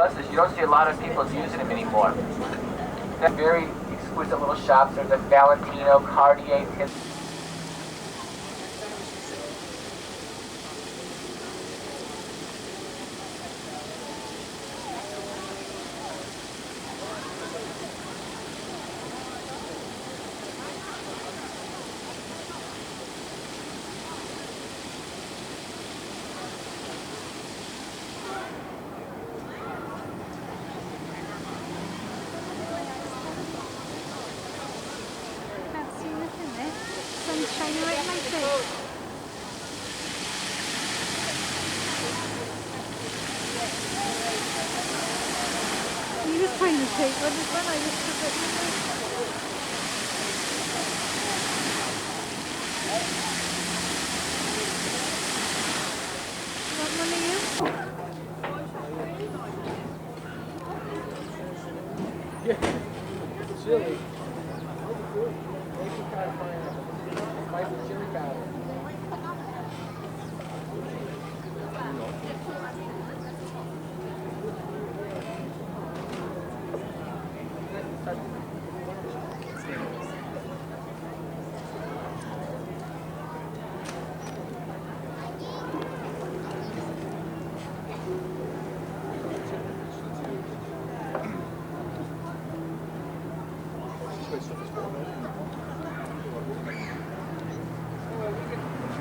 buses. You don't see a lot of people using them anymore. They're very exquisite little shops. There's a Valentino, Cartier, shining right in my face. He was trying to take one as well. I just took it. Want one of you? Yeah. Chili. Spicy chili powder.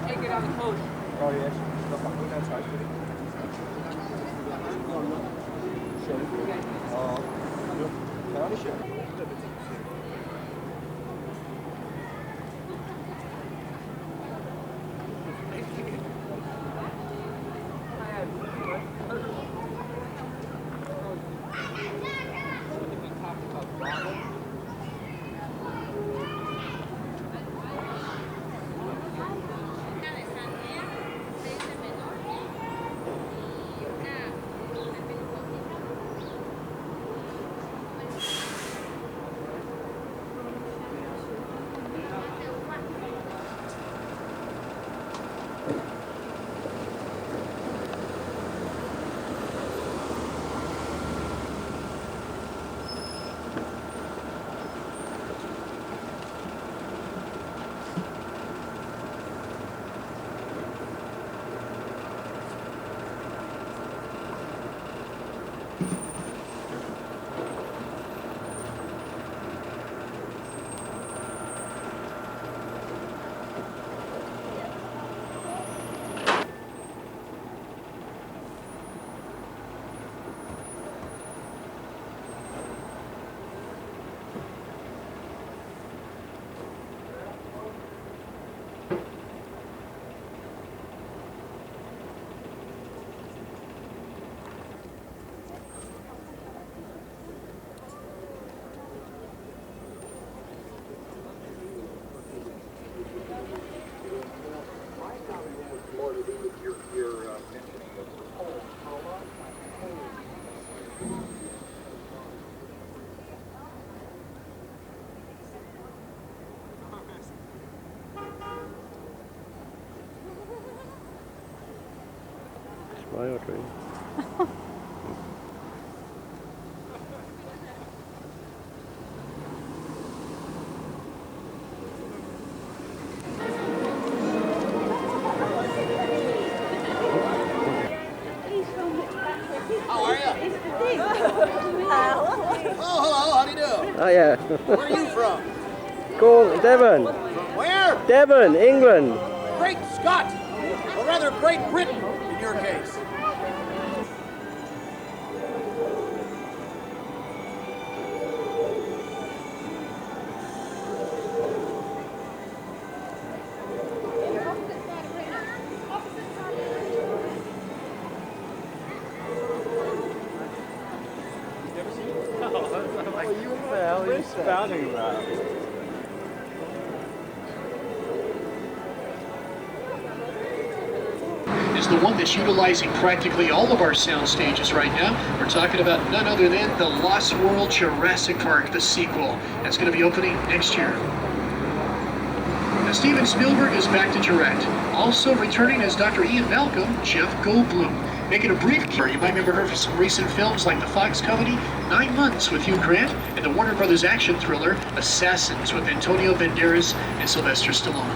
Take it on the coast. Oh yes. That's right. Smile tree. How are you? Oh, hello, how do you do? Oh yeah. Where are you from? Cool, Devon. From where? Devon, England. Great Scott! Or rather, Great Britain, in your case. Spouting about. Is the one that's utilizing practically all of our sound stages right now. We're talking about none other than the Lost World Jurassic Park, the sequel. That's going to be opening next year. Now, Steven Spielberg is back to direct. Also returning as Dr. Ian Malcolm, Jeff Goldblum. Making a brief career, you might remember her from some recent films like The Fox Company, 9 Months with Hugh Grant, and the Warner Brothers action thriller Assassins with Antonio Banderas and Sylvester Stallone.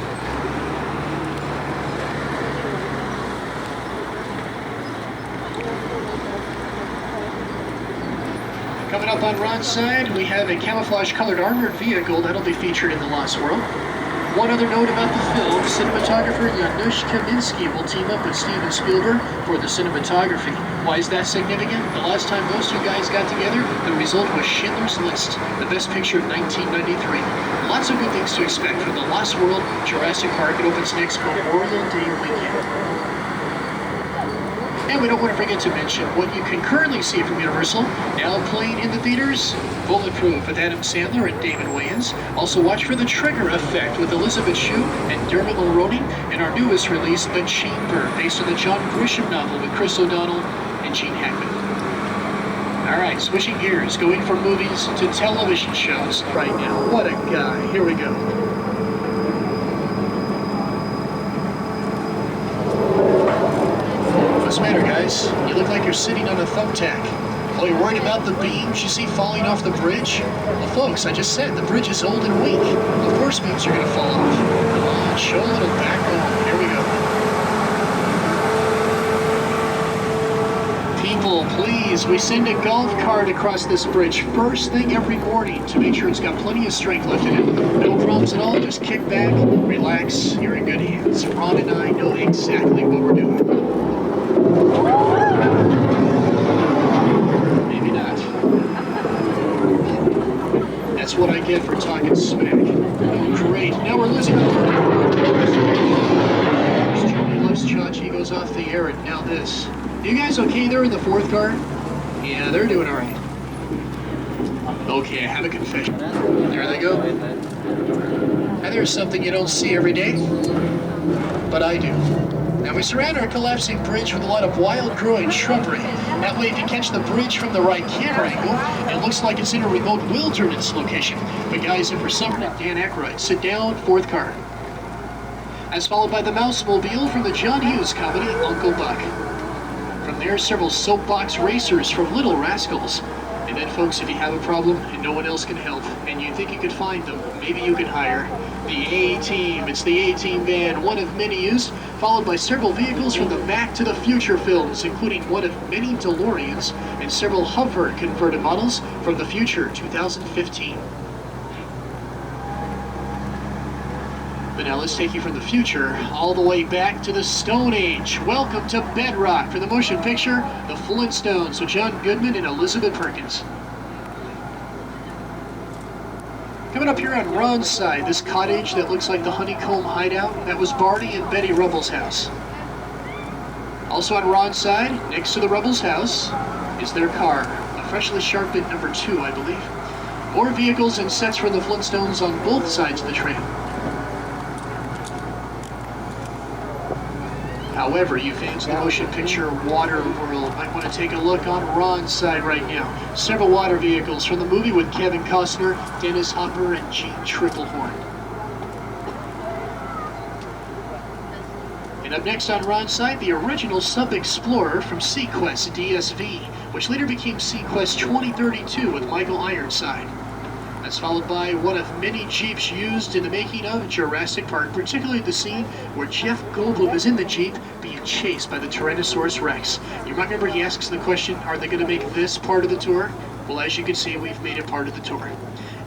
Coming up on Ron's side, we have a camouflage-colored armored vehicle that'll be featured in The Lost World. One other note about the film, cinematographer Janusz Kaminski will team up with Steven Spielberg for the cinematography. Why is that significant? The last time those two guys got together, the result was Schindler's List, the best picture of 1993. Lots of good things to expect from The Lost World, Jurassic Park. It opens next Memorial Day weekend. And we don't want to forget to mention what you can currently see from Universal, now playing in the theaters, Bulletproof with Adam Sandler and Damon Wayans. Also watch for The Trigger Effect with Elizabeth Shue and Dermot Mulroney, and our newest release, The Chamber, based on the John Grisham novel with Chris O'Donnell and Gene Hackman. All right, switching gears, going from movies to television shows right now. What a guy. Here we go. What's the matter, guys? You look like you're sitting on a thumbtack. Oh, you're worried about the beams you see falling off the bridge? Well, folks, I just said the bridge is old and weak. Of course beams are going to fall off. Come on, show a little backbone. Here we go. People, please, we send a golf cart across this bridge first thing every morning to make sure it's got plenty of strength left in it. No problems at all. Just kick back, relax. You're in good hands. Ron and I know exactly what we're doing. Maybe not. That's what I get for talking smack. Great. Now we're losing. Johnny Loves Chachi goes off the air, and now this. You guys okay there in the fourth car? Yeah, they're doing all right. Okay, I have a confession. There they go. And there's something you don't see every day, but I do. Now we surround our collapsing bridge with a lot of wild-growing shrubbery. That way, if you catch the bridge from the right camera angle, it looks like it's in a remote wilderness location. But guys, if for some reason, Dan Aykroyd, sit down, fourth car. As followed by the Mouse-mobile from the John Hughes comedy Uncle Buck. From there, several soapbox racers from Little Rascals. And then, folks, if you have a problem and no one else can help, and you think you could find them, maybe you could hire the A-Team. It's the A-Team van, one of many used, followed by several vehicles from the Back to the Future films, including one of many DeLoreans and several hover converted models from the future 2015. But now let's take you from the future all the way back to the Stone Age. Welcome to Bedrock for the motion picture The Flintstones with John Goodman and Elizabeth Perkins. Coming up here on Ron's side, this cottage that looks like the honeycomb hideout, that was Barney and Betty Rubble's house. Also on Ron's side, next to the Rubble's house, is their car, a freshly sharpened number 2, I believe. More vehicles and sets from the Flintstones on both sides of the train. However, you fans of the motion picture Waterworld might want to take a look on Ron's side right now. Several water vehicles from the movie with Kevin Costner, Dennis Hopper, and Gene Triplehorn. And up next on Ron's side, the original Sub Explorer from Sequest DSV, which later became Sequest 2032 with Michael Ironside. That's followed by one of many Jeeps used in the making of Jurassic Park, particularly the scene where Jeff Goldblum is in the Jeep being chased by the Tyrannosaurus Rex. You might remember he asks the question, are they going to make this part of the tour? Well, as you can see, we've made it part of the tour.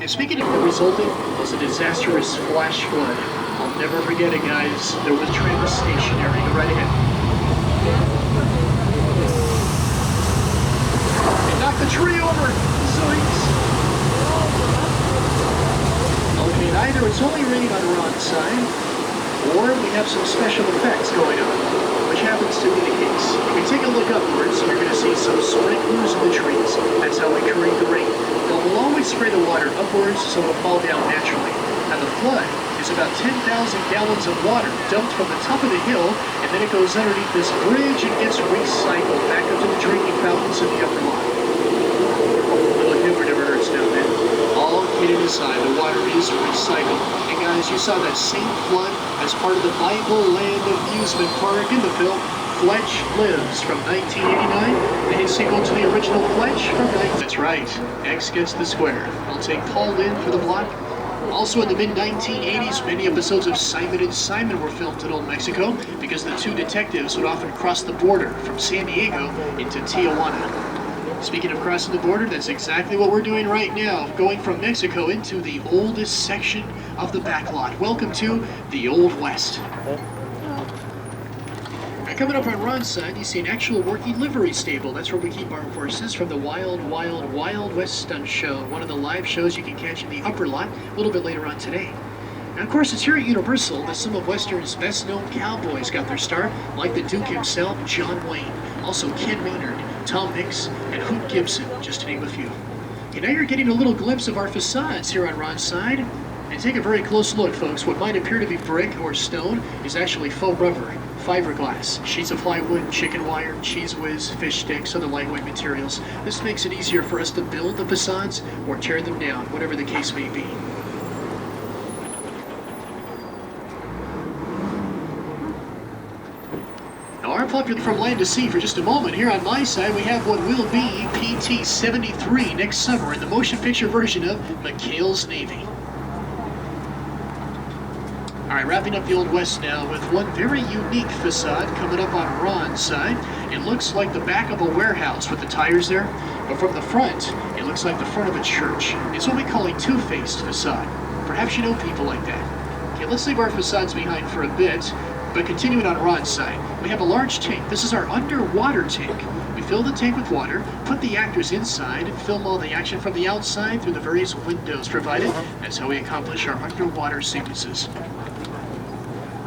And speaking of what resulted was a disastrous flash flood. I'll never forget it, guys. There was train was stationary right ahead. It knocked the tree over. Zoinks. Okay, either it's only raining on Ron's side, or we have some special effects going on, which happens to be the case. If we take a look upwards, you're going to see some sprinklers in the trees. That's how we create the rain. But we'll always spray the water upwards so it'll fall down naturally. And the flood is about 10,000 gallons of water dumped from the top of the hill, and then it goes underneath this bridge and gets recycled back up to the drinking fountains in the upper lot. Little humor never hurts down there. All kidding aside, the water is recycled. And guys, you saw that same flood as part of the Bible Land amusement park in the film Fletch Lives from 1989, the hit sequel to the original Fletch from 19... That's right, X gets the square. I'll take Paul Lynde for the block. Also in the mid-1980s, many episodes of Simon and Simon were filmed in Old Mexico because the two detectives would often cross the border from San Diego into Tijuana. Speaking of crossing the border, that's exactly what we're doing right now, going from Mexico into the oldest section of the backlot. Welcome to the Old West. Coming up on Ron's side, you see an actual working livery stable. That's where we keep our horses from the Wild, Wild, Wild West Stunt Show, one of the live shows you can catch in the upper lot a little bit later on today. Now, of course, it's here at Universal that some of Western's best-known cowboys got their start, like the Duke himself, John Wayne, also Ken Maynard, Tom Mix, and Hoot Gibson, just to name a few. And now you're getting a little glimpse of our facades here on Ron's side. And take a very close look, folks. What might appear to be brick or stone is actually faux rubber, fiberglass, sheets of plywood, chicken wire, cheese whiz, fish sticks, other lightweight materials. This makes it easier for us to build the facades or tear them down, whatever the case may be. Now, our popular from land to sea for just a moment. Here on my side, we have what will be PT 73 next summer in the motion picture version of McHale's Navy. All right, wrapping up the Old West now with one very unique facade coming up on Ron's side. It looks like the back of a warehouse with the tires there, but from the front, it looks like the front of a church. It's what we call a two-faced facade. Perhaps you know people like that. Okay, let's leave our facades behind for a bit, but continuing on Ron's side, we have a large tank. This is our underwater tank. We fill the tank with water, put the actors inside, and film all the action from the outside through the various windows provided. That's how we accomplish our underwater sequences.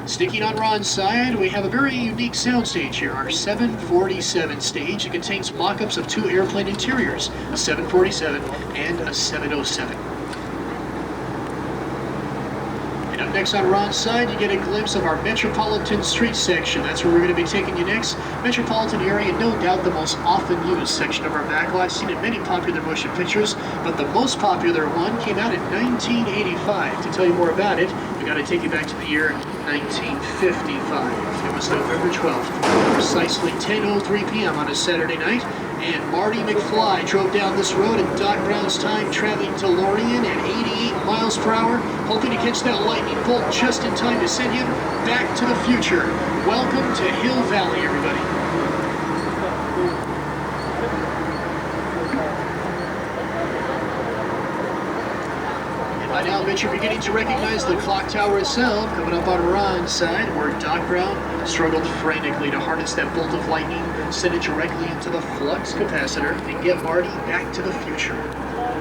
Sticking on Ron's side, we have a very unique soundstage here, our 747 stage. It contains mock-ups of two airplane interiors, a 747 and a 707. And up next on Ron's side, you get a glimpse of our Metropolitan Street section. That's where we're going to be taking you next. Metropolitan area, no doubt the most often used section of our backlot, seen in many popular motion pictures, but the most popular one came out in 1985. To tell you more about it, we got to take you back to the year 1955. It was November 12th, precisely 10:03 p.m. on a Saturday night, and Marty McFly drove down this road in Doc Brown's time-traveling DeLorean at 88 miles per hour, hoping to catch that lightning bolt just in time to send you back to the future. Welcome to Hill Valley, everybody. By now, I bet you're beginning to recognize the clock tower itself, coming up on Ron's side, where Doc Brown struggled frantically to harness that bolt of lightning, send it directly into the flux capacitor, and get Marty back to the future.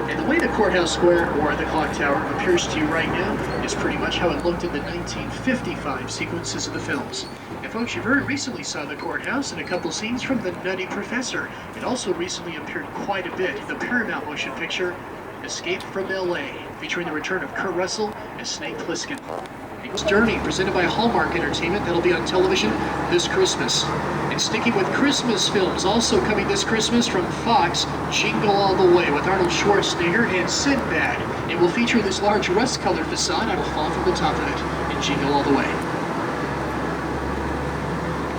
And the way the courthouse square, or the clock tower, appears to you right now is pretty much how it looked in the 1955 sequences of the films. And folks, you very recently saw the courthouse in a couple scenes from The Nutty Professor. It also recently appeared quite a bit in the Paramount motion picture Escape from L.A., featuring the return of Kurt Russell as Snake Plissken. It's Journey, presented by Hallmark Entertainment, that'll be on television this Christmas. And sticking with Christmas films, also coming this Christmas from Fox, Jingle All the Way with Arnold Schwarzenegger and Sinbad. It will feature this large rust-colored facade. I will fall from the top of it in Jingle All the Way.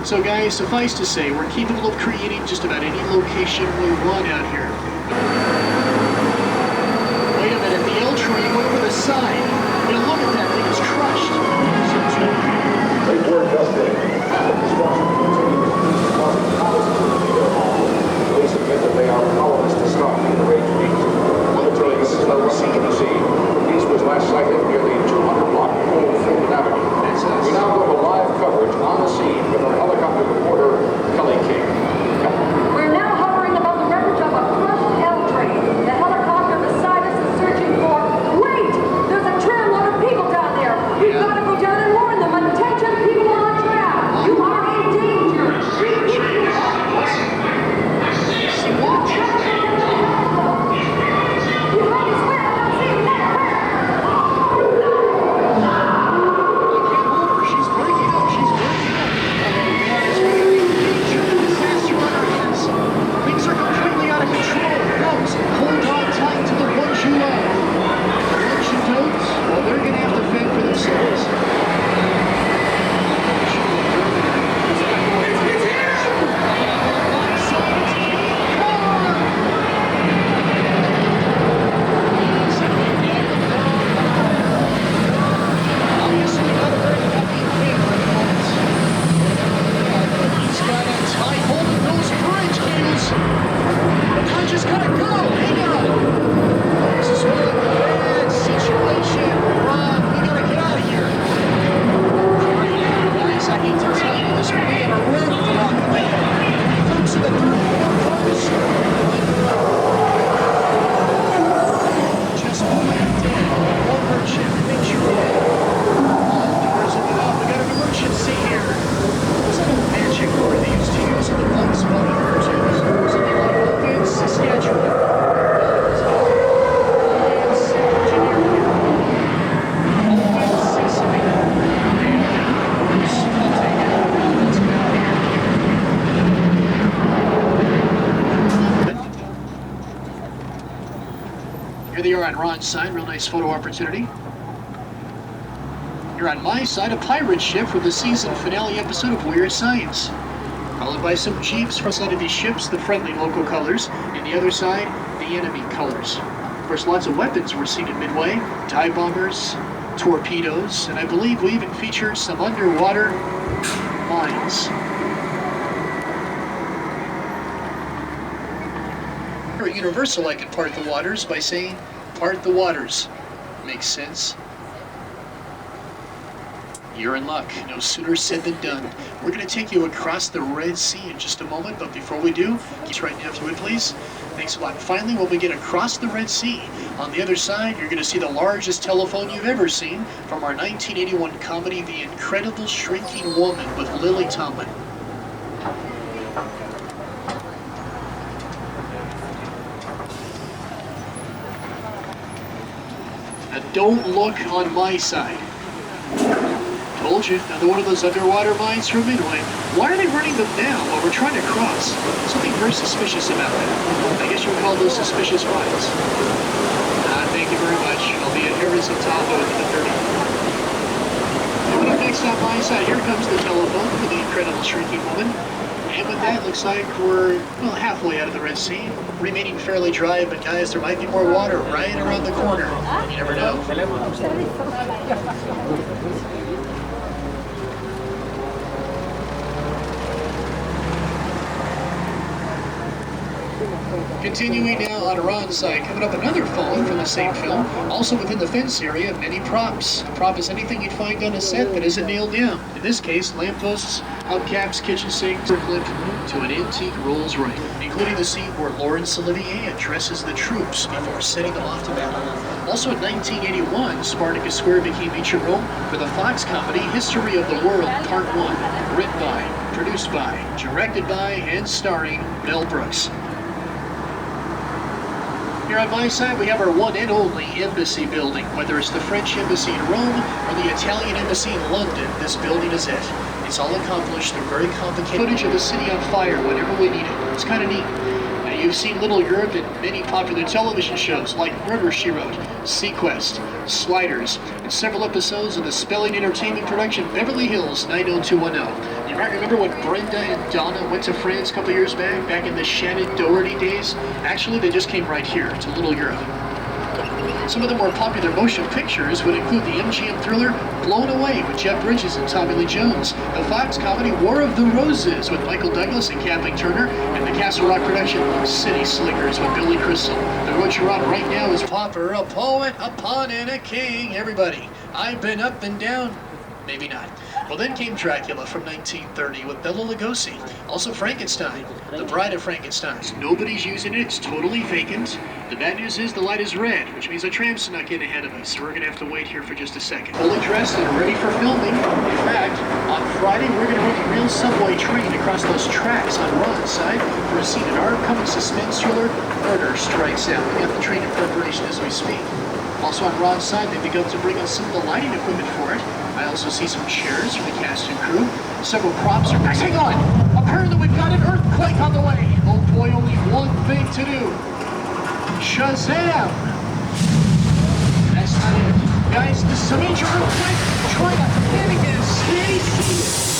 So guys, suffice to say, we're capable of creating just about any location we want out here. Wait a minute, the L train went over the side. You know, look at that thing, it's crushed. They were just in. Police admit that they are powerless to stop the rage beat. Military units are rushing to the scene. Peace was last sighted near the 200-block Old Fulton Avenue. We now go to live coverage on the scene with our helicopter reporter, Kelly King. We're now hovering above the wreckage of a crushed L train. The helicopter beside us is searching for... Wait! There's a tram load of people down there. We've got to go down and warn them. Attention, people on the tram! Here they are on Ron's side, real nice photo opportunity. Here on my side, a pirate ship from the season finale episode of Weird Science. Followed by some jeeps from side of these ships, the friendly local colors, and the other side, the enemy colors. Of course, lots of weapons were seen in Midway, dive bombers, torpedoes, and I believe we even featured some underwater mines. Here at Universal, I can part the waters by saying, part the waters. Makes sense. You're in luck. No sooner said than done. We're going to take you across the Red Sea in just a moment, but before we do, keep right now if you would please. Thanks a lot. Finally, when we get across the Red Sea, on the other side, you're going to see the largest telephone you've ever seen from our 1981 comedy, The Incredible Shrinking Woman with Lily Tomlin. Now don't look on my side. Told you, another one of those underwater mines from Midway. Why are they running them now while we're trying to cross? Something very suspicious about that. I guess you would call those suspicious mines. Thank you very much. I'll be at Harrison Tahoe at the 30th. Coming up next on my side, here comes the telephone for the Incredible Shrinking Woman. And with that, looks like we're, well, halfway out of the Red Sea. Remaining fairly dry, but guys, there might be more water right around the corner. You never know. Continuing now on Ron's side, coming up another phone from the same film. Also within the fence area, many props. A prop is anything you'd find on a set that isn't nailed down. In this case, lampposts, hubcaps, kitchen sinks, are clipped to an antique Rolls Royce, including the scene where Laurence Olivier addresses the troops before setting them off to battle. Also in 1981, Spartacus Square became ancient Rome for the Fox comedy History of the World Part 1, written by, produced by, directed by, and starring Mel Brooks. Here on my side, we have our one and only embassy building. Whether it's the French embassy in Rome or the Italian embassy in London, this building is it. It's all accomplished through very complicated footage of the city on fire whenever we need it. It's kind of neat. Now, you've seen Little Europe in many popular television shows like Murder, She Wrote, Sequest, Sliders, and several episodes of the Spelling Entertainment production Beverly Hills 90210. You might remember when Brenda and Donna went to France a couple years back in the Shannon Doherty days. Actually, they just came right here to Little Europe. Some of the more popular motion pictures would include the MGM thriller Blown Away with Jeff Bridges and Tommy Lee Jones, the Fox comedy War of the Roses with Michael Douglas and Kathleen Turner, and the Castle Rock production City Slickers with Billy Crystal. The road you're on right now is Popper, a poet, a pawn, and a king. Everybody, I've been up and down. Maybe not. Well, then came Dracula from 1930 with Bela Lugosi. Also Frankenstein, The Bride of Frankenstein. Nobody's using it, it's totally vacant. The bad news is the light is red, which means a tram snuck in ahead of us, so we're gonna have to wait here for just a second. Fully dressed and ready for filming. In fact, on Friday, we're gonna run a real subway train across those tracks on Ron's side for a scene in our upcoming suspense thriller, Murder Strikes Out. We got the train in preparation as we speak. Also on Ron's side, they've begun to bring us some of the lighting equipment for it. I also see some chairs for the cast and crew. Several props are back. Hang on! Apparently we've got an earthquake on the way! Oh boy, only one thing to do. Shazam! That's not it. Guys, this is a major earthquake. Try not to panic and stay seated.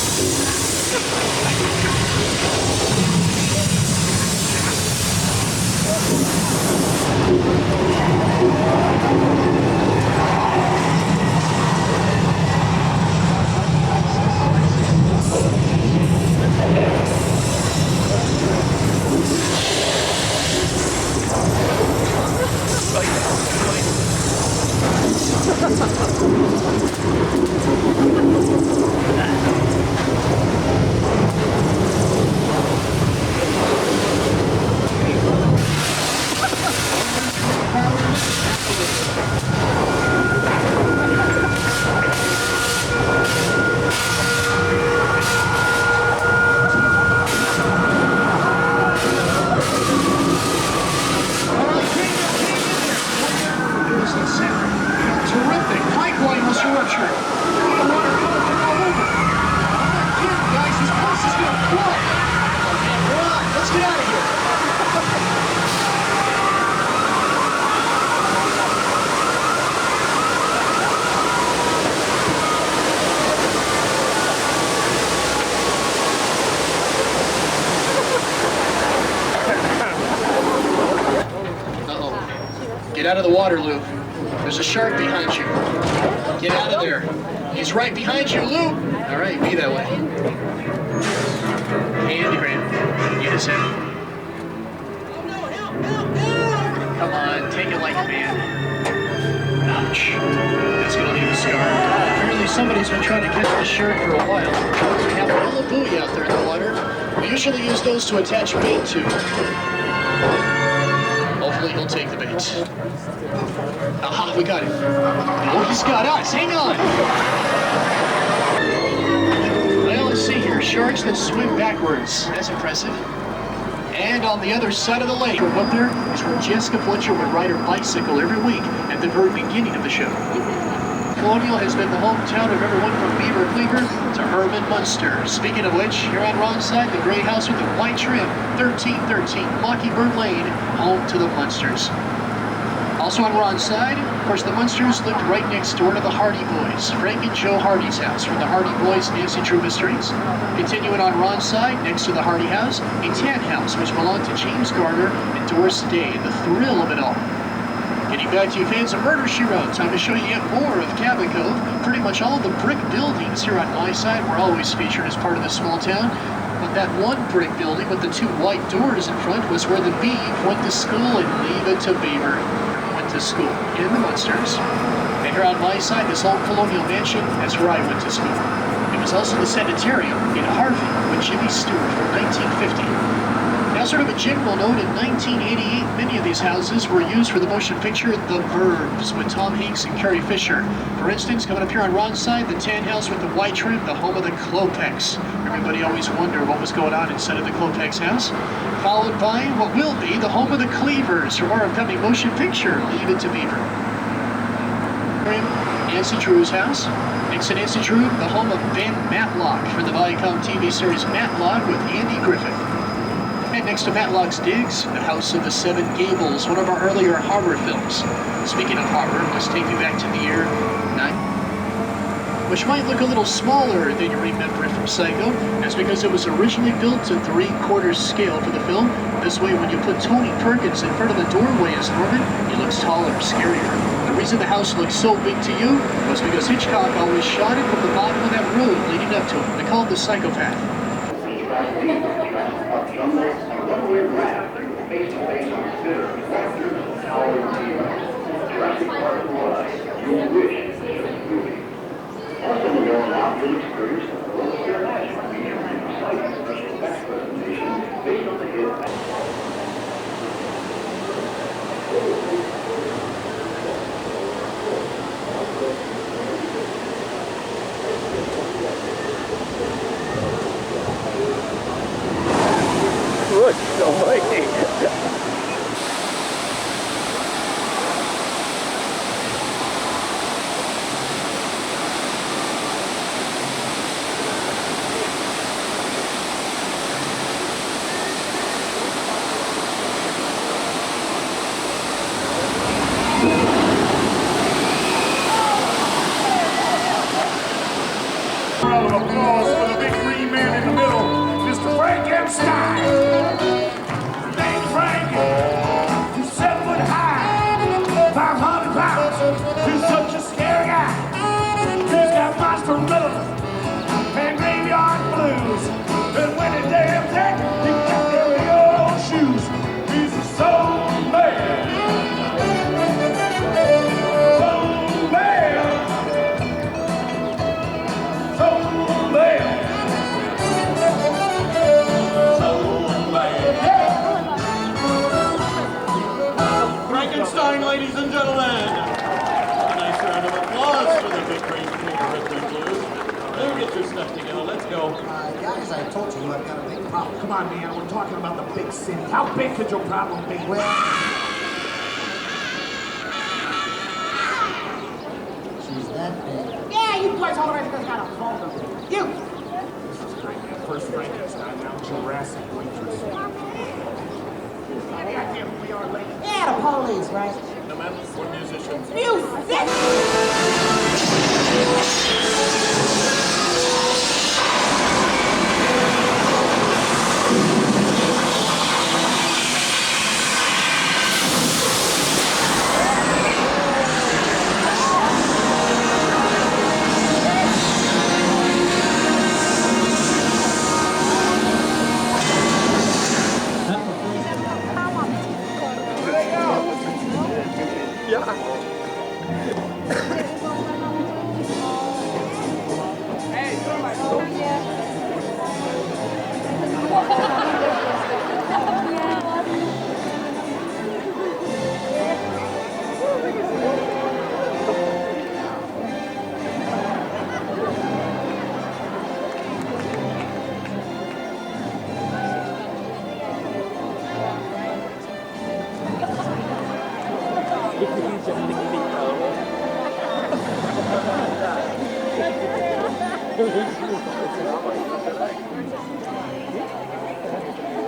Get out of the water, Lou. There's a shark behind you. Get out of there. He's right behind you, Lou. All right, be that way. Hey, Andy Graham. Get his head. Come on, take it like a man. Ouch. That's gonna leave a scar. Apparently somebody's been trying to catch the shark for a while. We have a little buoy out there in the water. We usually use those to attach bait to. Hopefully he'll take the bait. Aha, we got him. Oh, he's got us. Hang on. Well, let's see here. Sharks that swim backwards. That's impressive. And on the other side of the lake, up there is where Jessica Fletcher would ride her bicycle every week at the very beginning of the show. Colonial has been the hometown of everyone from Beaver Cleaver to Herman Munster. Speaking of which, here on Ronside, the gray house with the white trim, 1313 Mockingbird Lane, home to the Munsters. Also on Ronside, of course, the Munsters lived right next door to the Hardy Boys, Frank and Joe Hardy's house, from the Hardy Boys' Nancy Drew Mysteries. Continuing on Ronside, next to the Hardy house, a tan house which belonged to James Garner and Doris Day, the thrill of it all. Getting back to you fans of Murder, She Wrote, time to show you yet more of Cabin Cove. Pretty much all of the brick buildings here on my side were always featured as part of this small town. But that one brick building with the two white doors in front was where the Beeve went to school, and Leave It to Beaver went to school in the Munsters. And here on my side, this old colonial mansion, that's where I went to school. It was also the sanitarium in Harvey with Jimmy Stewart from 1950. Now, sort of a general note, in 1988, many of these houses were used for the motion picture The Burbs with Tom Hanks and Carrie Fisher. For instance, coming up here on Ron's side, the tan house with the white trim, the home of the Klopex. Everybody always wondered what was going on inside of the Klopex house. Followed by what will be the home of the Cleavers from our upcoming motion picture, Leave It to Beaver. Nancy Drew's house. Next to Nancy Drew, the home of Ben Matlock for the Viacom TV series Matlock with Andy Griffith. And next to Matlock's Digs, the House of the Seven Gables, one of our earlier horror films. Speaking of horror, let's take you back to the year 9, which might look a little smaller than you remember it from Psycho. That's because it was originally built to 3/4 scale for the film. This way, when you put Tony Perkins in front of the doorway as Norman, he looks taller, scarier. The reason the house looks so big to you was because Hitchcock always shot it from the bottom of that road leading up to it. They call it the Psychopath. Good, almighty. Round of applause for the big green man in the middle, Mr. Frankenstein. Named Frank, he's 7 foot high, 500 pounds. He's such a scary guy. He's got monster rhythm and graveyard blues. And when he damn tech, he got them big old shoes. He's a soul man. Soul man. Soul man. Frankenstein, ladies and gentlemen. A nice round of applause for the big green king of rhythm and blues. Now get your stuff together. Let's go. Guys, I told you I've got a big problem. Come on, man. We're talking about the big city. How big could your problem be? Well, she's that big. Yeah, you boys all right because got a phone number. You! This is great, man. First Frankenstein, now Jurassic Waitress. Any idea who we are, lady? Yeah, the police, right? No, ma'am, we're musicians. Music!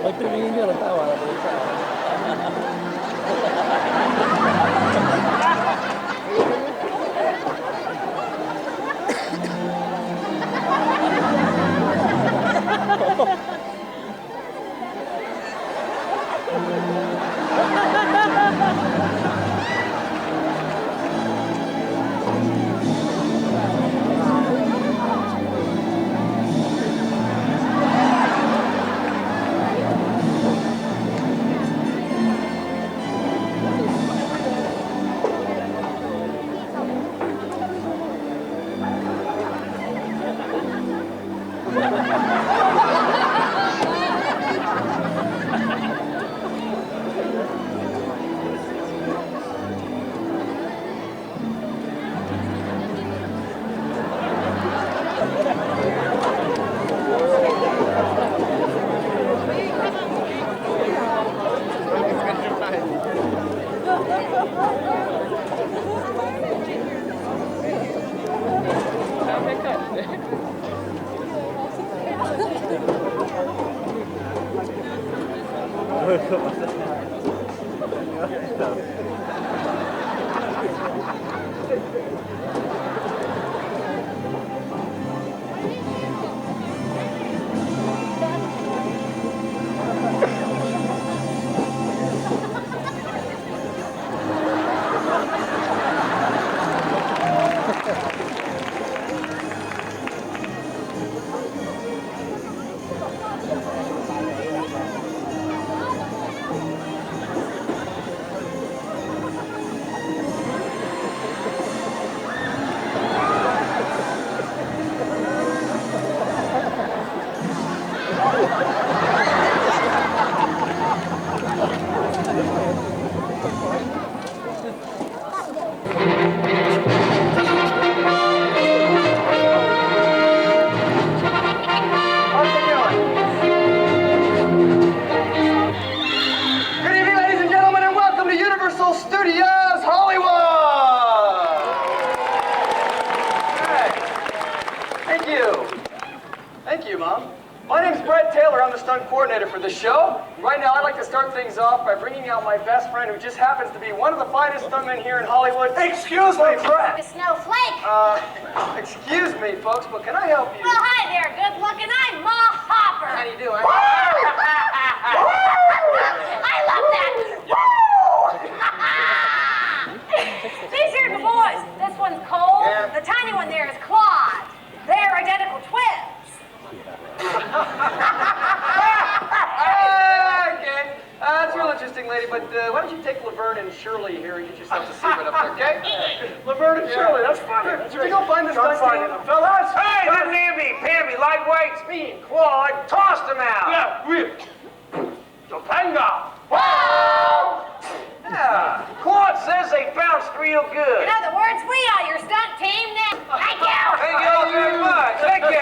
मैत्रिणी गेलं तावाला coordinator for the show. Right now, I'd like to start things off by bringing out my best friend, who just happens to be one of the finest stuntmen here in Hollywood. Excuse me, Brett. A snowflake. Excuse me, folks, but can I help you? Well, hi there, good looking. I'm Ma Hopper. How do you doing? I love that. These here are the boys. This one's Cole. Yeah. The tiny one there is Claude. They're identical twins. Okay, that's real interesting, lady, but why don't you take Laverne and Shirley here and get yourself a seat right up there, okay? Laverne and Shirley, that's funny. Would you go find this stunt team? Fellas! Hey, this is Amby, Pammy, lightweights, me and Claude, tossed them out. Yeah, we... Topanga. Whoa! Yeah, Claude says they bounced real good. In other words, we are your stunt team now. Thank you. Thank you very much. Thank you.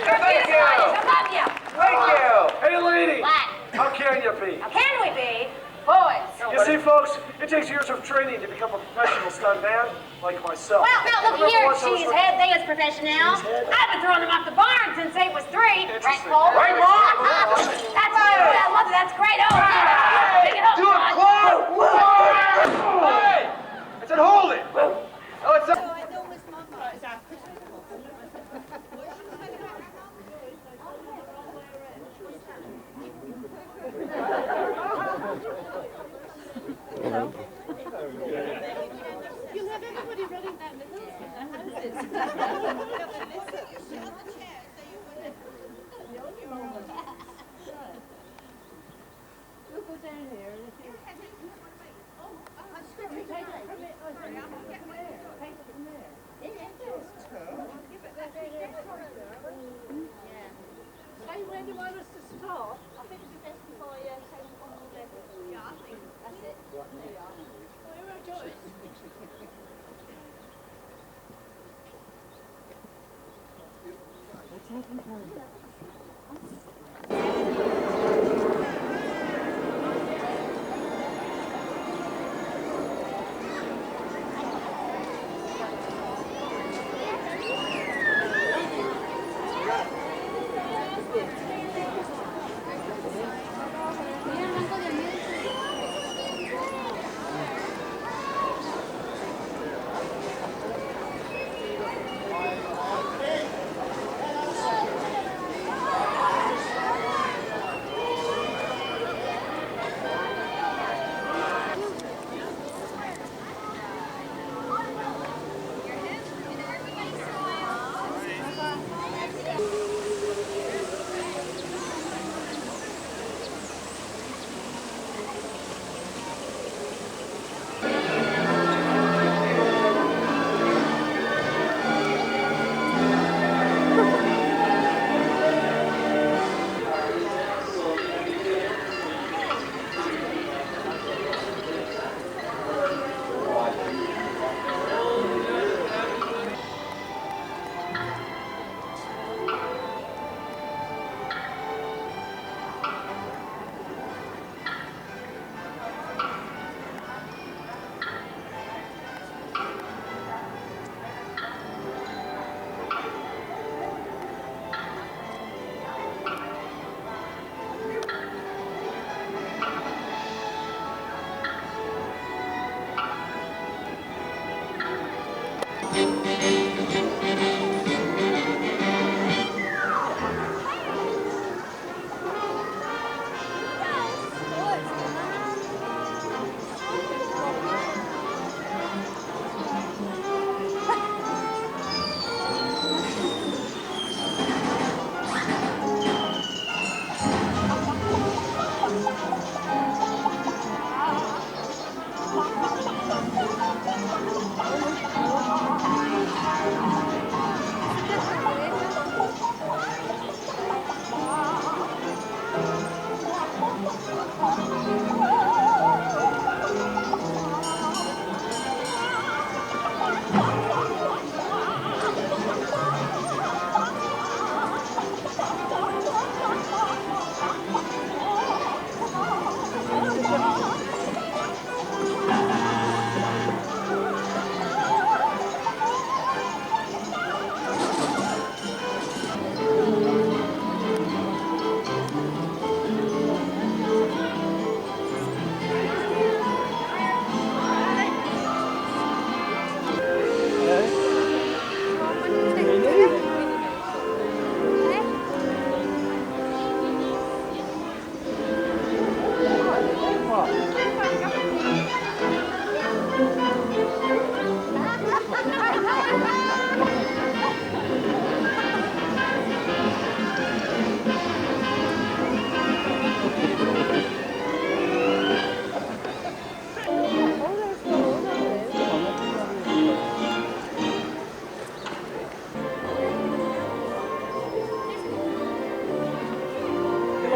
You're Thank you. beautiful. I love you. Thank you. Hey, lady! What? How can you be? How can we be? Boys. You see, folks, it takes years of training to become a professional stuntman, like myself. Well, now look Remember here, once I was like- cheesehead. They is professional. I've been throwing them off the barn since they was 3. Right, Interesting. Cole? Right, Mom? That's good. I love it. That's great. Oh, yeah. Pick it up, Do it, Claude. Claude. Hey! I said hold it! Oh, it's... You'll have everybody running down the hills with their houses. We'll go down here and if you... Take it from it. Take it from there. Hey, where do you want us to stop? I think it'd be best if I take it on the level. Yeah, I think that's it. There you are. Where are Joyce?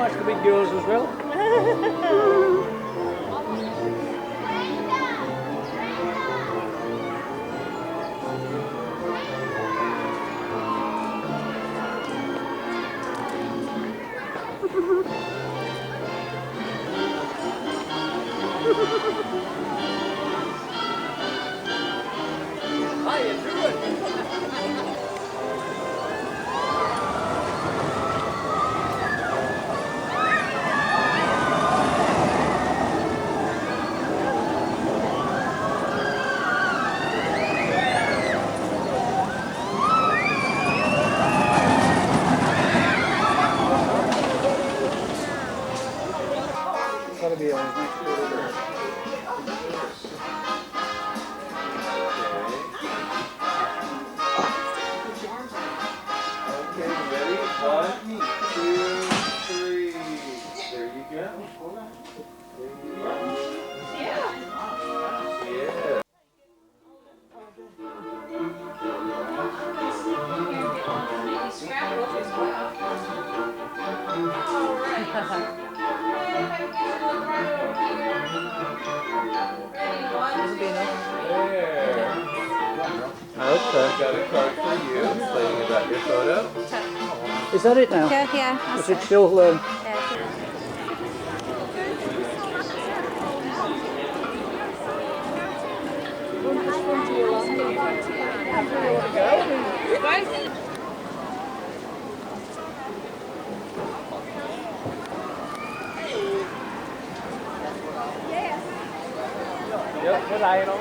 likes the big girls as well. How you doing? Gotta be on next door. Okay, ready? 1, 2, 3. There you go. There you go. Yeah. Okay. Got a card for you, explaining about your photo. Is that it now? Yeah. Is it still cái đây nó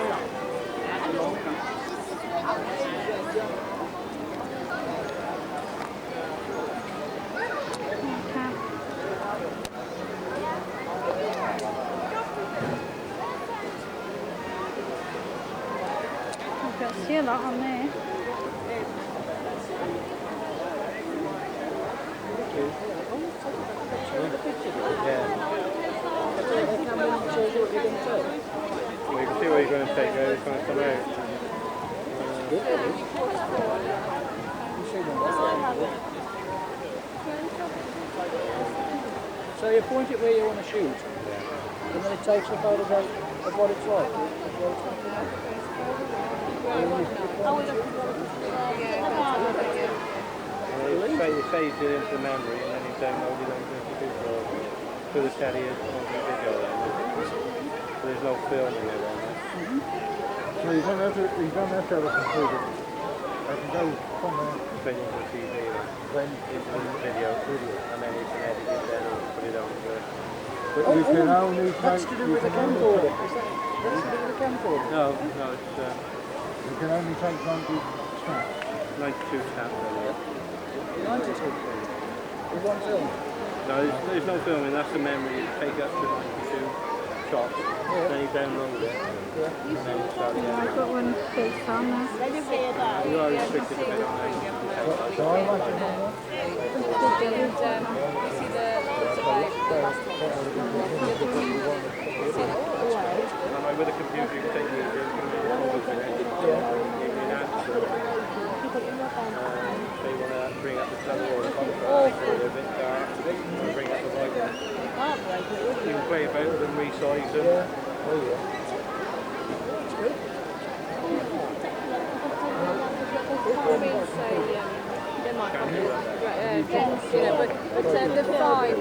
I can see a lot on there. Well, you can see where you're going to take there, it's going to come out. So you point it where you want to shoot, and then it takes a photograph of what it's like. You saved it into the memory, and then you download it onto the computer to the steady video. So there's no filming it on it. So you don't have to have a computer. I can go from there. Straight into the TV, then into the video, and then you can edit it then and put it on the... But you can only take... That's to do with the camcorder. Is that to do with the camcorder? No, it's... you can only take 90 snaps. 92 snaps on it. 92? With one film? No, there's no filming, that's the memory. You take up to 92 shots, then you download it, and then you start again. I've got one based on that. You are restricted a bit on that. So I like it on that? With a computer, you can take it so you want to bring up the color or the contrast, or a bit dark, or bring up the white. You can play about them, resize them. Yeah. Oh yeah. That's good. The five.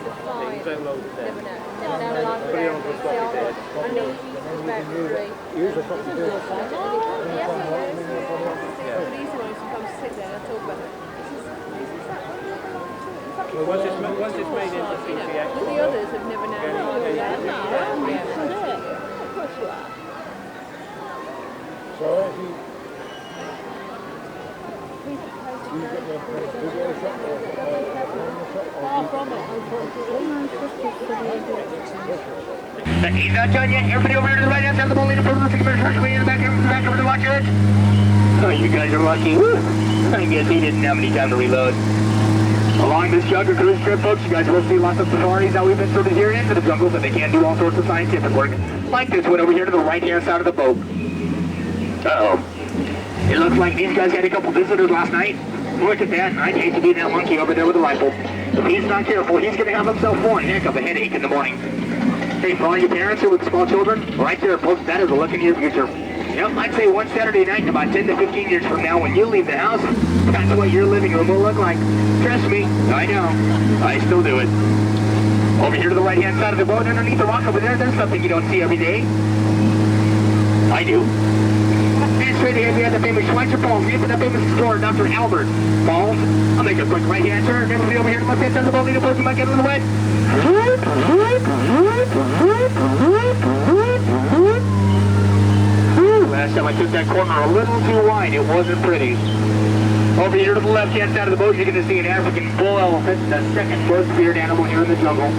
Use a copy of well, once it's made into CCX, the others have never known. So if you get the shot He's not done yet. Everybody over here to the right hand side of the ball, leading for the in the back over to watch it. Oh, you guys are lucky. Woo. I guess he didn't have any time to reload. Along this jungle cruise trip, folks, you guys will see lots of safaris that we've been sort of here into the jungle, but they can do all sorts of scientific work, like this one over here to the right-hand side of the boat. Uh-oh. It looks like these guys had a couple visitors last night. Look at that. I'd hate to be that monkey over there with a rifle. If he's not careful, he's going to have himself one heck of a headache in the morning. Hey, for all you parents with small children, right there, folks, that is a look into your future. Yep, I'd say one Saturday night, about 10 to 15 years from now, when you leave the house, that's what your living room will look like. Trust me, I know. I still do it. Over here to the right-hand side of the boat, underneath the rock over there, there's something you don't see every day. I do. And straight ahead, we have the famous Schweitzer Falls, named for the famous explorer, Dr. Albert Falls. I'll make a quick right-hand turn. Everybody over here to the left-hand side of the boat, lead a person might get in the way. Last time I took that corner a little too wide, it wasn't pretty. Over here to the left-hand side of the boat, you're going to see an African bull elephant, the second most feared animal here in the jungle.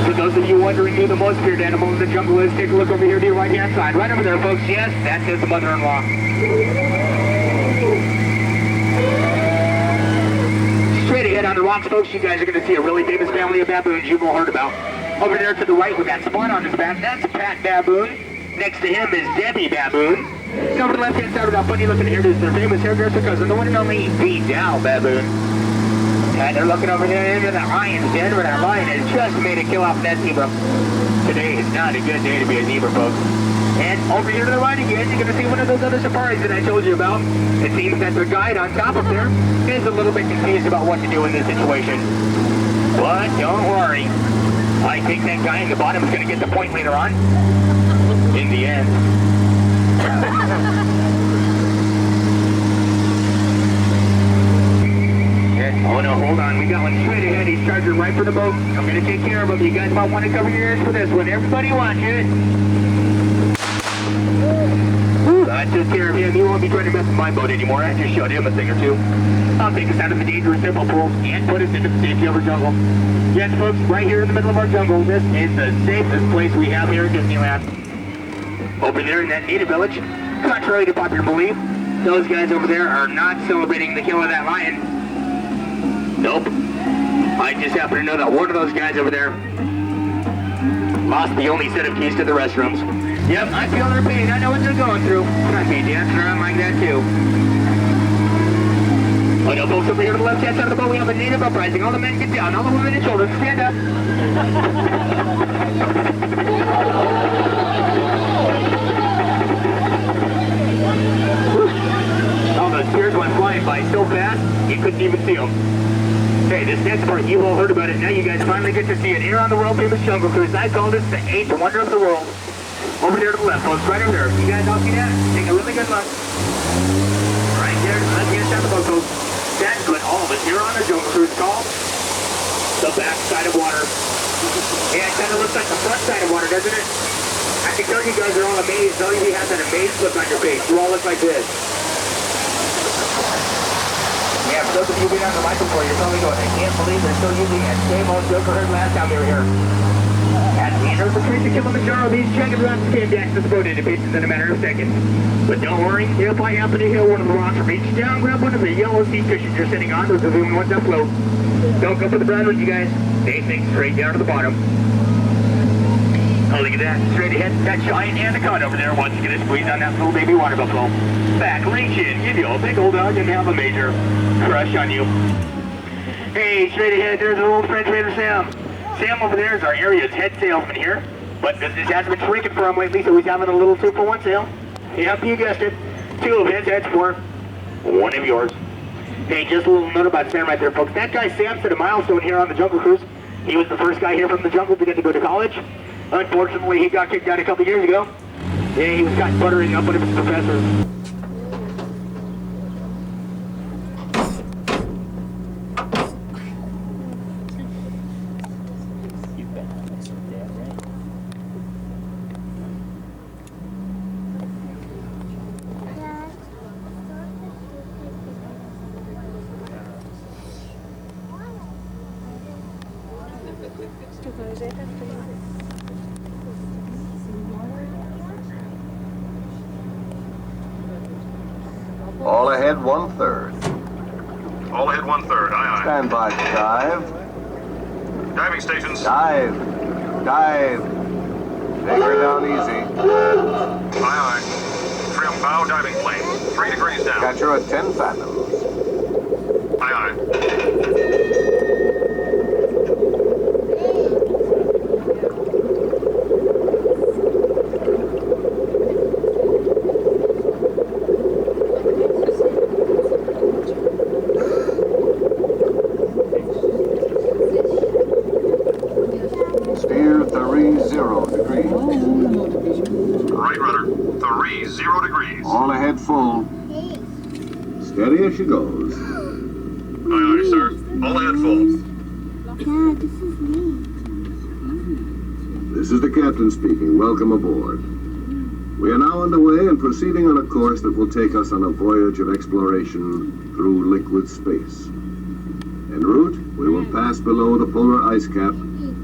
For those of you wondering who the most feared animal in the jungle is, take a look over here to your right-hand side. Right over there, folks. Yes, that's his mother-in-law. Straight ahead on the rocks, folks, you guys are going to see a really famous family of baboons you've all heard about. Over there to the right with that spot on his back, that's Pat Baboon. Next to him is Debbie Baboon. And over the left-hand side with that funny-looking hair is their famous hairdresser cousin, the one and only Vidal Baboon. And they're looking over there into that lion's den where that lion has just made a kill off that zebra. Today is not a good day to be a zebra, folks. And over here to the right again, you're going to see one of those other safaris that I told you about. It seems that the guide on top of there is a little bit confused about what to do in this situation. But don't worry. I think that guy in the bottom is going to get the point later on. In the end. Oh no, hold on. We got one straight ahead. He's charging right for the boat. I'm going to take care of him. You guys might want to cover your ears for this one. Everybody watch it. I took care of him. He won't be trying to mess with my boat anymore. I just showed him a thing or two. I'll take us out of the dangerous simple pool and put us into the safety of our jungle. Yes, folks, right here in the middle of our jungle, this is the safest place we have here in Disneyland. Over there in that native village, contrary to popular belief, those guys over there are not celebrating the kill of that lion. Nope. I just happen to know that one of those guys over there lost the only set of keys to the restrooms. Yep, I feel their pain. I know what they're going through. I'd be dancing around like that too. Oh no, folks, over here to the left-hand side of the boat, we have a native uprising. All the men get down. All the women and children, stand up. Oh, those spears went flying by so fast, you couldn't even see them. Hey, this next part, you've all heard about it. Now you guys finally get to see it here on the world-famous Jungle Cruise. I call this the 8th wonder of the world. Over there to the left, folks, right over there. You guys all see that? Take a really good look. Right there, left-hand side of the boat, folks. That's what all of us here on the Jungle Cruise call the back side of water. Yeah, it kind of looks like the front side of water, doesn't it? I can tell you guys are all amazed. All of you have that amazed look on your face. You all look like this. Yeah, for those of you who've been on the mic before, you're probably going, I can't believe they're still using that same old joke I heard last time they were here. At the end of the train to Kilimanjaro, these jagged rocks came back to the boat into pieces in a matter of seconds. But don't worry, if I happen to hit one of the rocks, reach down, grab one of the yellow seat cushions you're sitting on, those are the only ones that float. Don't go for the brown ones, you guys. They sink straight down to the bottom. Oh, look at that. Straight ahead, that giant anaconda over there wants to get a squeeze on that little baby water buffalo. Back, reach in, give you a big old hug and have a major crush on you. Hey, straight ahead, there's our old friend Trader Sam. Sam over there is our area's head salesman here, but business has been shrinking for him lately, so he's having a little 2-for-1 sale. Yep, you guessed it. 2 of his heads for 1 of yours. Hey, just a little note about Sam right there, folks. That guy Sam set a milestone here on the Jungle Cruise. He was the first guy here from the jungle to get to go to college. Unfortunately, he got kicked out a couple years ago. Yeah, he was caught buttering up one of his professors. All ahead 1/3. All ahead 1/3, aye aye. Stand by to dive. Diving stations. Dive. Dive. Take her down easy. Aye aye. Trim bow diving plane. 3 degrees down. Catch her at 10 fathoms. Steer 30 degrees. Right rudder, 30 degrees. All ahead full. Steady as she goes. Aye, aye, sir. All ahead full. Dad, this is me. This is the captain speaking. Welcome aboard. We are now underway and proceeding on a course that will take us on a voyage of exploration through liquid space. En route, we will pass below the polar ice cap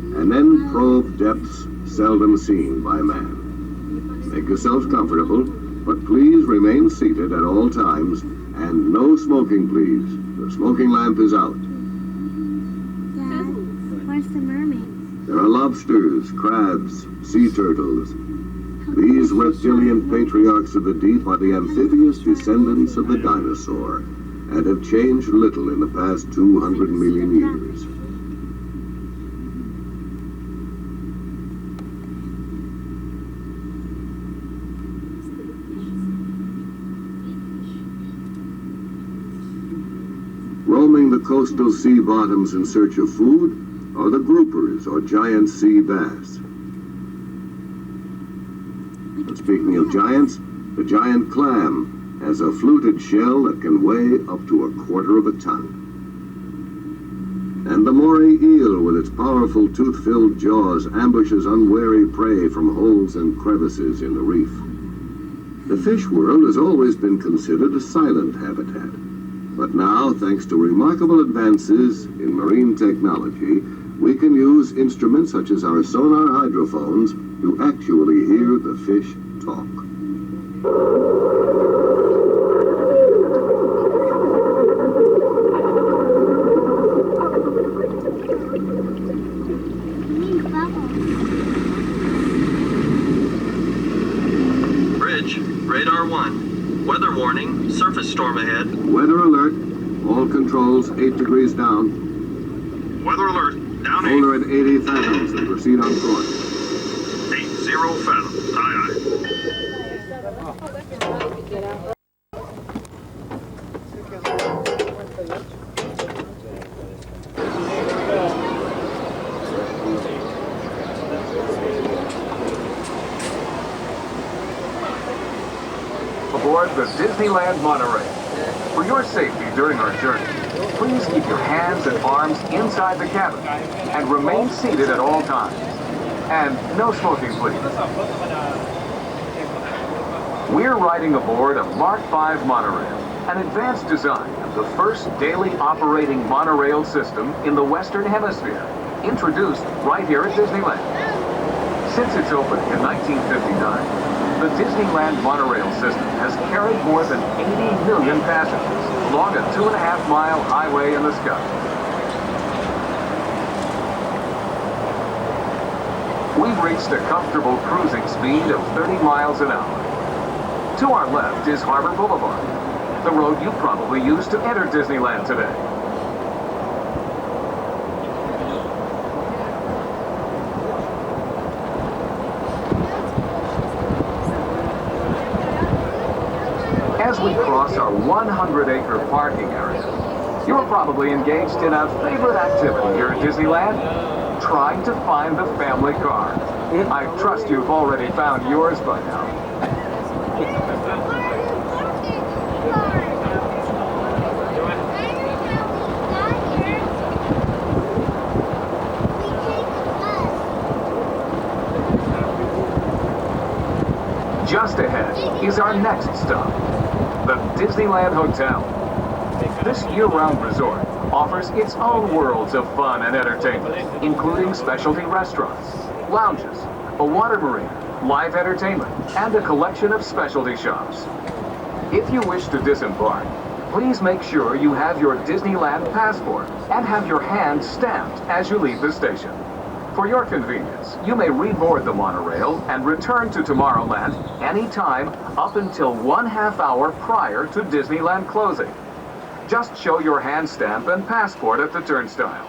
and then probe depths seldom seen by man. Make yourselves comfortable, but please remain seated at all times, and no smoking, please. The smoking lamp is out. Dad, where's the mermaid? There are lobsters, crabs, sea turtles. These reptilian patriarchs of the deep are the amphibious descendants of the dinosaur, and have changed little in the past 200 million years. Roaming the coastal sea bottoms in search of food are the groupers, or giant sea bass. And speaking of giants, the giant clam has a fluted shell that can weigh up to 1/4 of a ton. And the moray eel, with its powerful tooth-filled jaws, ambushes unwary prey from holes and crevices in the reef. The fish world has always been considered a silent habitat. But now, thanks to remarkable advances in marine technology, we can use instruments such as our sonar hydrophones to actually hear the fish talk. Bridge, radar 1. Weather warning, surface storm ahead. Weather alert. All controls 8 degrees down. Weather alert, down 8. Polar at 80 fathoms and proceed on course. 80 fathoms. Aye, aye. Aboard the Disneyland monorail. For your safety during our journey, please keep your hands and arms inside the cabin and remain seated at all times. And no smoking, please. We're riding aboard a Mark V monorail, an advanced design of the first daily operating monorail system in the Western Hemisphere, introduced right here at Disneyland. Since its opening in 1959, the Disneyland monorail system has carried more than 80 million passengers along a 2.5-mile highway in the sky. We've reached a comfortable cruising speed of 30 miles an hour. To our left is Harbor Boulevard, the road you probably used to enter Disneyland today. As we cross our 100-acre parking area, you're probably engaged in a favorite activity here at Disneyland, trying to find the family car. I trust you've already found yours by now. Just ahead is our next stop, the Disneyland Hotel. This year-round resort offers its own worlds of fun and entertainment, including specialty restaurants, lounges, a water marina, live entertainment, and a collection of specialty shops. If you wish to disembark, please make sure you have your Disneyland passport and have your hand stamped as you leave the station. For your convenience, you may reboard the monorail and return to Tomorrowland anytime up until 1/2 hour prior to Disneyland closing. Just show your hand stamp and passport at the turnstile.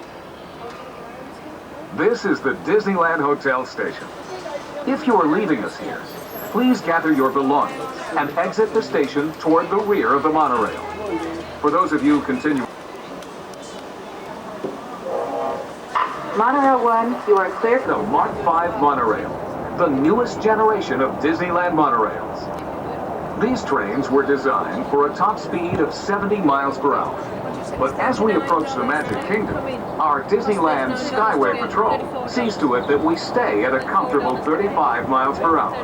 This is the Disneyland Hotel station. If you are leaving us here, please gather your belongings and exit the station toward the rear of the monorail. For those of you continuing... Monorail 1, you are clear. The Mark V monorail, the newest generation of Disneyland monorails. These trains were designed for a top speed of 70 miles per hour. But as we approach the Magic Kingdom, our Disneyland Skyway Patrol sees to it that we stay at a comfortable 35 miles per hour.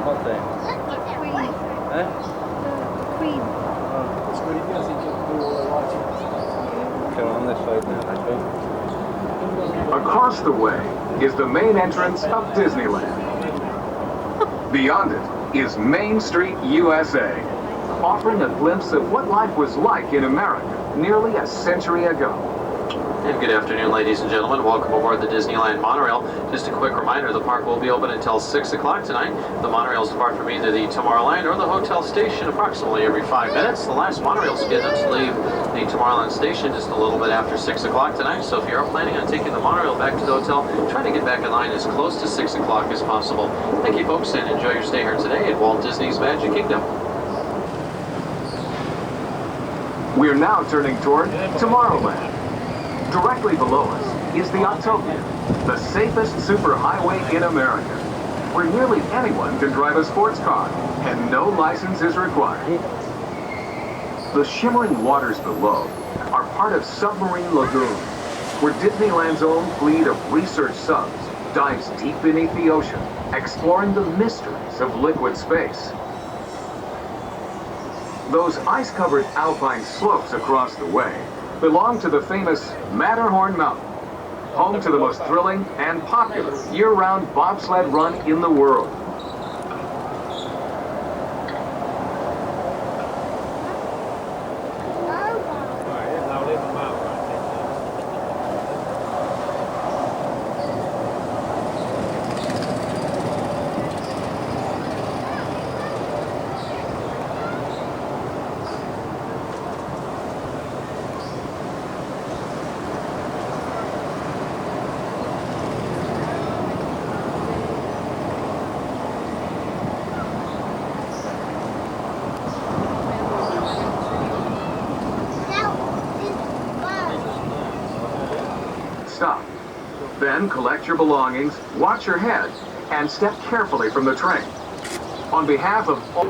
What thing? Eh? Queen. Come on this side now, I think. Across the way is the main entrance of Disneyland. Beyond it is Main Street, USA, offering a glimpse of what life was like in America nearly a century ago. And good afternoon, ladies and gentlemen. Welcome aboard the Disneyland Monorail. Just a quick reminder, the park will be open until 6 o'clock tonight. The monorails depart from either the Tomorrowland or the hotel station approximately every 5 minutes. The last monorail scheduled to leave the Tomorrowland station just a little bit after 6 o'clock tonight. So if you are planning on taking the monorail back to the hotel, try to get back in line as close to 6 o'clock as possible. Thank you, folks, and enjoy your stay here today at Walt Disney's Magic Kingdom. We are now turning toward Tomorrowland. Directly below us is the Autopia, the safest superhighway in America, where nearly anyone can drive a sports car and no license is required. The shimmering waters below are part of Submarine Lagoon, where Disneyland's own fleet of research subs dives deep beneath the ocean, exploring the mysteries of liquid space. Those ice-covered alpine slopes across the way belong to the famous Matterhorn Mountain, home to the most thrilling and popular year-round bobsled run in the world. Stop. Then collect your belongings, watch your head, and step carefully from the train. On behalf of all...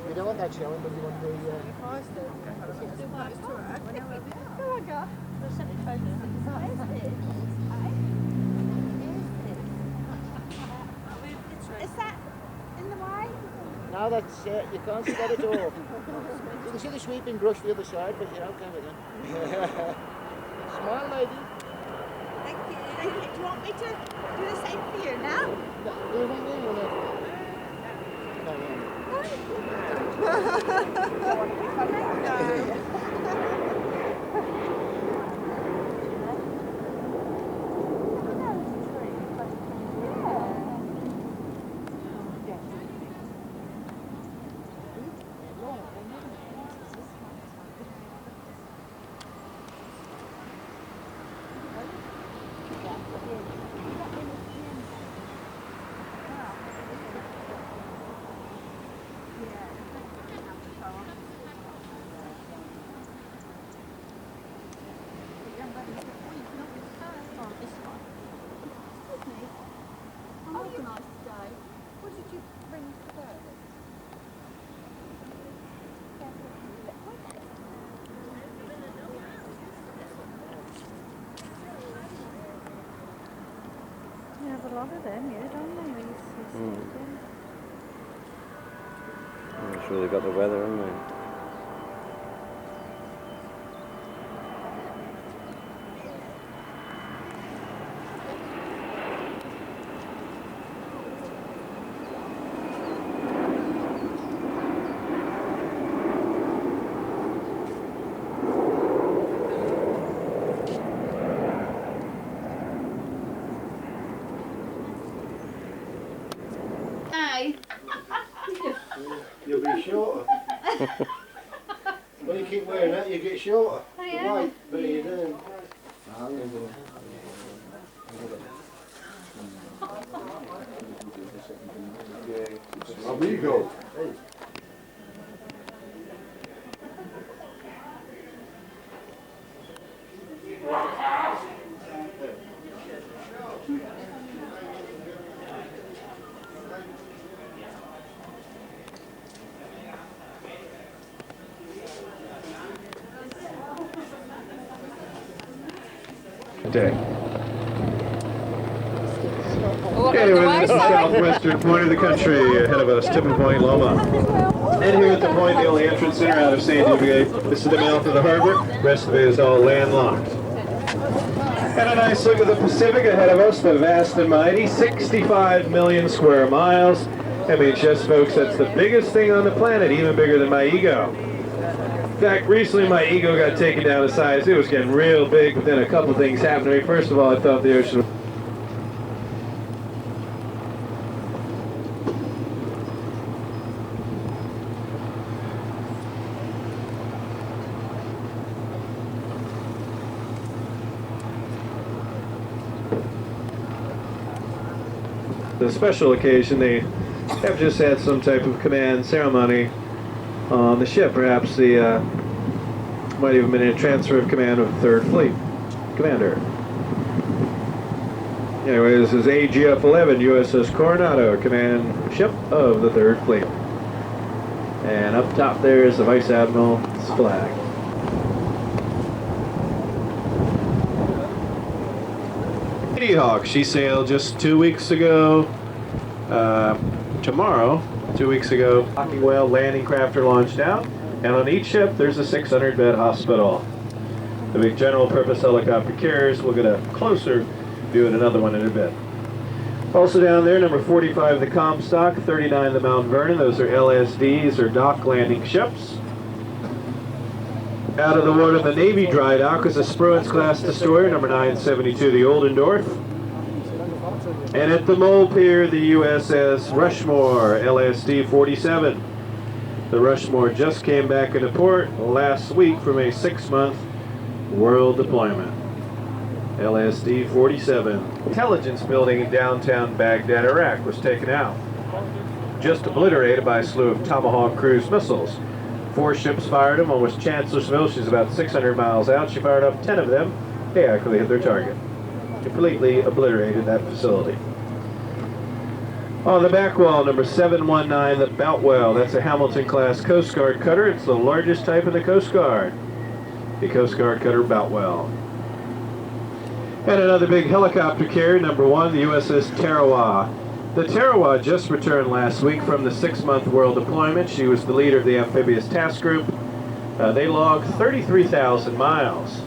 You don't want that showing, but you want the... Go on, go. We'll send it photos. Is that in the way? No, that's... you can't see that at all. You can see the sweeping brush the other side, but you're okay with it. Smile, lady. Thank you. Do you want me to do the same for you now? Do you want me? No, no. You have a lot of them here, don't they? It's really got the weather, haven't they? You'll be shorter. When you keep wearing that, you get shorter. I am. Right, but you don't. Amigo. Hey. Day. Okay, we're in the southwestern point of the country, ahead of us, tipping point Loma. And here at the point, the only entrance in or out of St. Duvier. This is the mouth of the harbor. The rest of it is all landlocked. And a nice look at the Pacific ahead of us, the vast and mighty, 65 million square miles. MHS, folks, that's the biggest thing on the planet, even bigger than my ego. In fact, recently my ego got taken down a size. It was getting real big, but then a couple things happened to me. First of all, I thought the ocean was... The special occasion, they have just had some type of command ceremony on the ship. Perhaps the might even been a transfer of command of the 3rd Fleet Commander. Anyway, this is AGF-11 USS Coronado, command ship of the 3rd Fleet. And up top there is the Vice Admiral's flag. Lady Hawk, she sailed just 2 weeks ago. Tomorrow, 2 weeks ago, Hawking Whale landing craft are launched out, and on each ship there's a 600-bed hospital. The big general purpose helicopter carriers, we'll get a closer view in another one in a bit. Also down there, number 45 the Comstock, 39 the Mount Vernon, those are LSDs, or dock landing ships. Out of the water, the Navy dry dock is a Spruance-class destroyer, number 972 the Oldendorf. And at the Mole Pier, the USS Rushmore, LSD-47. The Rushmore just came back into port last week from a 6-month world deployment. LSD-47. Intelligence building in downtown Baghdad, Iraq was taken out. Just obliterated by a slew of Tomahawk cruise missiles. 4 ships fired them, almost Chancellorsville. She's about 600 miles out. She fired off 10 of them. They actually hit their target. Completely obliterated that facility. On the back wall, number 719, the Boutwell. That's a Hamilton-class Coast Guard cutter. It's the largest type in the Coast Guard. The Coast Guard cutter Boutwell. And another big helicopter carrier, number 1, the USS Tarawa. The Tarawa just returned last week from the 6-month world deployment. She was the leader of the amphibious task group. They logged 33,000 miles.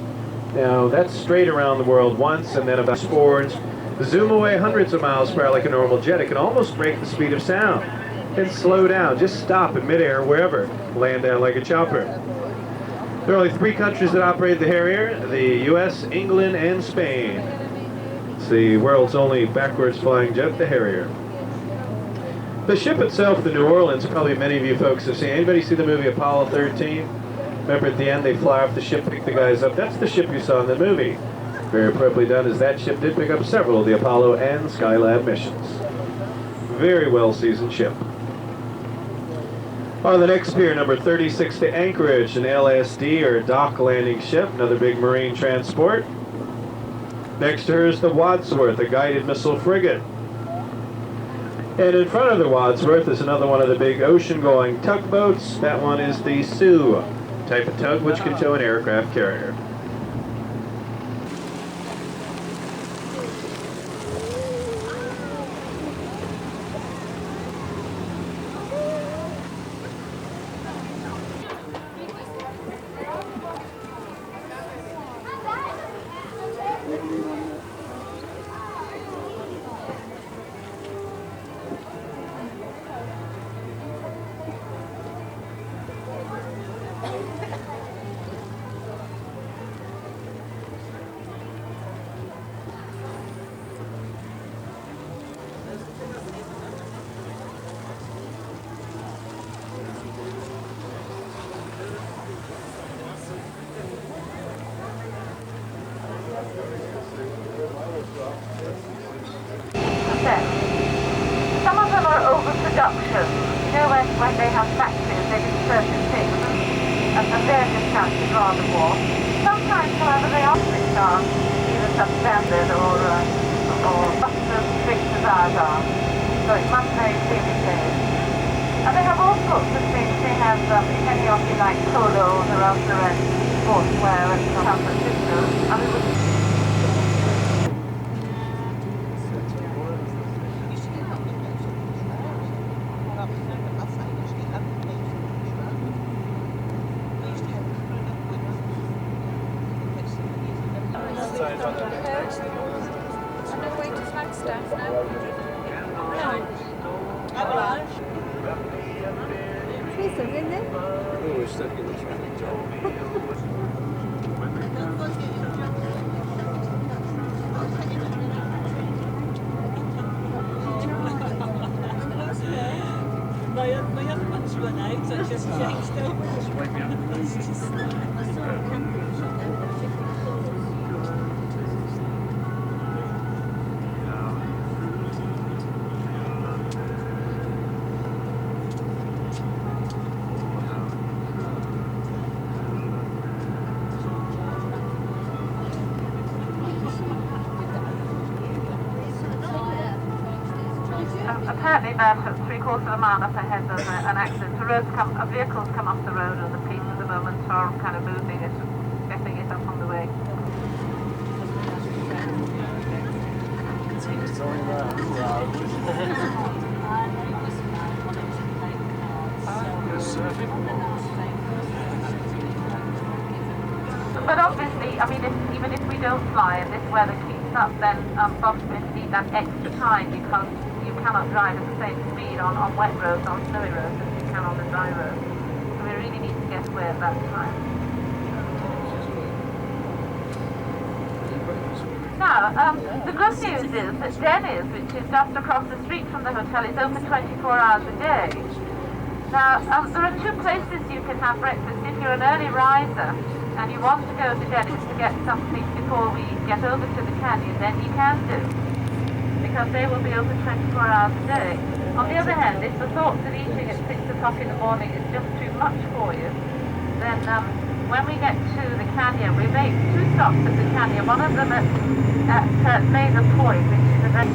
Now, that's straight around the world once, and then about forwards, zoom away hundreds of miles per hour like a normal jet. It can almost break the speed of sound. and slow down. Just stop in midair wherever. Land down like a chopper. There are only 3 countries that operate the Harrier: the US, England, and Spain. It's the world's only backwards flying jet, the Harrier. The ship itself, the New Orleans, probably many of you folks have seen. Anybody see the movie Apollo 13? Remember at the end they fly off the ship, pick the guys up. That's the ship you saw in the movie. Very appropriately done, as that ship did pick up several of the Apollo and Skylab missions. Very well seasoned ship. On the next pier, number 36 to Anchorage, an LSD or dock landing ship, another big marine transport. Next to her is the Wadsworth, a guided missile frigate. And in front of the Wadsworth is another one of the big ocean-going tugboats. That one is the Sioux type of tug, which can tow an aircraft carrier. Some of them are overproduction. You know, when they have factories, they do certain things, and their discounts is rather more. Sometimes, however, they are strict on either substandard or not as strict as ours are. So it must very clearly change. And they have all sorts of things. They have, if any of you like polos or ultra and sportswear and San Francisco, and we would we're stuck in the traffic jam. My other one's run out, so I just changed over. Apparently about 3/4 of a mile up ahead there's an accident. Vehicles come off the road and the police at the moment are kind of moving it, getting it up on the way. But obviously, I mean, even if we don't fly and this weather keeps up, then Boston need that extra time because you cannot drive at the same speed on wet roads, on snowy roads, as you can on the dry roads. So we really need to get away at that time. Now, the good news is that Denny's, which is just across the street from the hotel, is open 24 hours a day. Now, there are 2 places you can have breakfast. If you're an early riser and you want to go to Denny's to get something before we get over to the canyon, then you can do, because they will be open 24 hours a day. On the other hand, if the thoughts of eating at 6 o'clock in the morning is just too much for you, then when we get to the canyon, we make 2 stops at the canyon. One of them at Mazer Point, which is a very...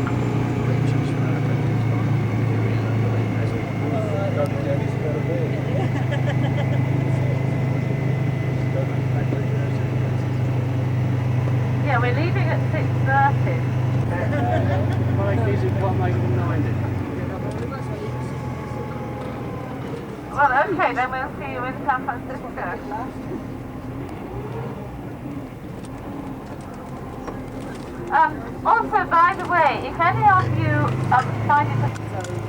Yeah, we're leaving at 6:30. Well, okay, then we'll see you in San Francisco. Also, by the way, if any of you find it...